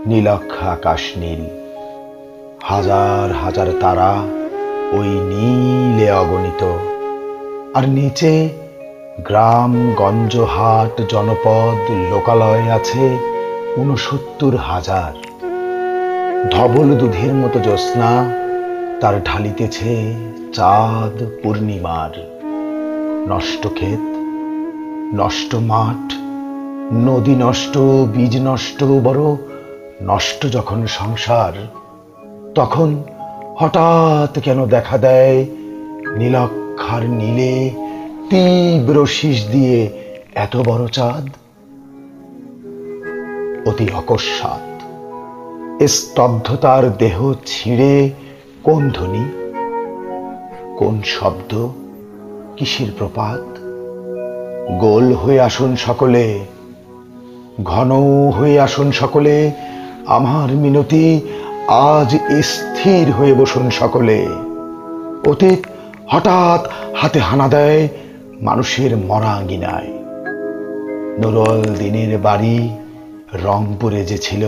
নীলক্ষ আকাশ নীল, হাজার হাজার তারা ওই নীলে অগণিত। আর নিচে গ্রাম গঞ্জ হাট জনপদ লোকালয় আছে ৬৯,০০০। ধবল দুধের মতো জ্যোৎস্না তার ঢালিতেছে চাঁদ পূর্ণিমার। নষ্ট ক্ষেত, নষ্ট মাঠ, নদী নষ্ট, বীজ নষ্ট, বড় নষ্ট যখন সংসার, তখন হঠাৎ কেন দেখা দেয় নীলক্ষার নীলে তীব্র শীষ দিয়ে এত বড় চাঁদ। অতি অকস্মাৎ স্তব্ধতার দেহ ছিঁড়ে কোন ধ্বনি, কোন শব্দ, কিসের প্রপাত? গোল হয়ে আসুন সকলে, ঘন হয়ে আসুন সকলে, আমার মিনতি আজ স্থির হয়ে বসুন সকলে। অতীত হঠাৎ হাতে হানা দেয় মানুষের মরা আঙিনায়। নুরুল দিনের বাড়ি রংপুরে যে ছিল,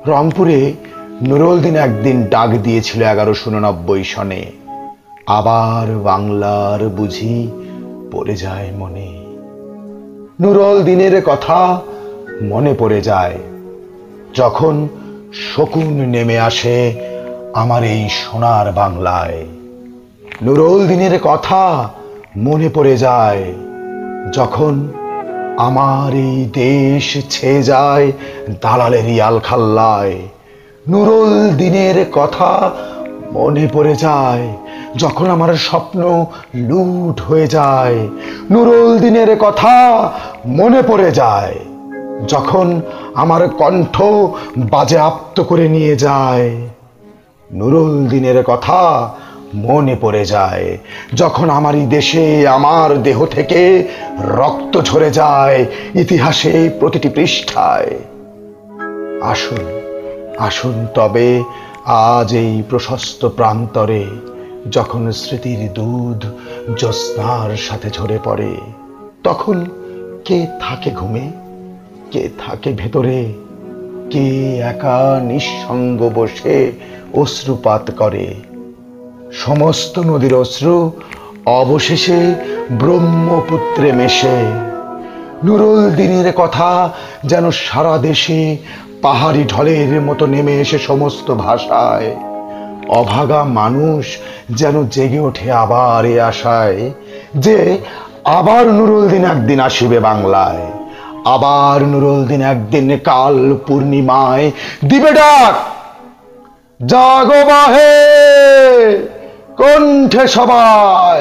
রংপুরে নুরুল দিন একদিন ডাক দিয়েছিল ১১৮৯ সনে। আবার বাংলার বুঝি পড়ে যায় মনে। নুরুল দিনের কথা মনে পড়ে যায় যখন শকুন নেমে আসে আমার এই সোনার বাংলায়। নুরুল দিনের কথা মনে পড়ে যায় যখন আমার এই দেশ ছেয়ে যায় দালালের আলখাল্লায়। নুরুল দিনের কথা মনে পড়ে যায় যখন আমার স্বপ্ন লুট হয়ে যায়। নুরুল দিনের কথা মনে পড়ে যায় যখন আমার কণ্ঠ বাজেয়াপ্ত করে নিয়ে যায়। নুরুল দিনের কথা মনে পড়ে যায় যখন আমারই দেশে আমার দেহ থেকে রক্ত ঝরে যায় ইতিহাসে প্রতিটি পৃষ্ঠায়। আসুন আসুন তবে আজ এই প্রশস্ত প্রান্তরে, যখন স্মৃতির দুধ জ্যোৎস্নার সাথে ঝরে পড়ে, তখন কে থাকে ঘুমে, কে থাকে ভেতরে, কে একা নিঃসঙ্গ বসে অশ্রুপাত করে। সমস্ত নদীর অশ্রু অবশেষে ব্রহ্মপুত্রে মেশে। নুরুল দিনের কথা যেন সারা দেশে পাহাড়ি ঢলের মতো নেমে এসে সমস্ত ভাষায়। অভাগা মানুষ যেন জেগে ওঠে আবার এ আশায় যে আবার নুরুল দিন একদিন আসিবে বাংলায়। আবার নুরুল দিন একদিন কাল পূর্ণিমায় দিবে ডাক, জাগো বাহে কণ্ঠে সবাই।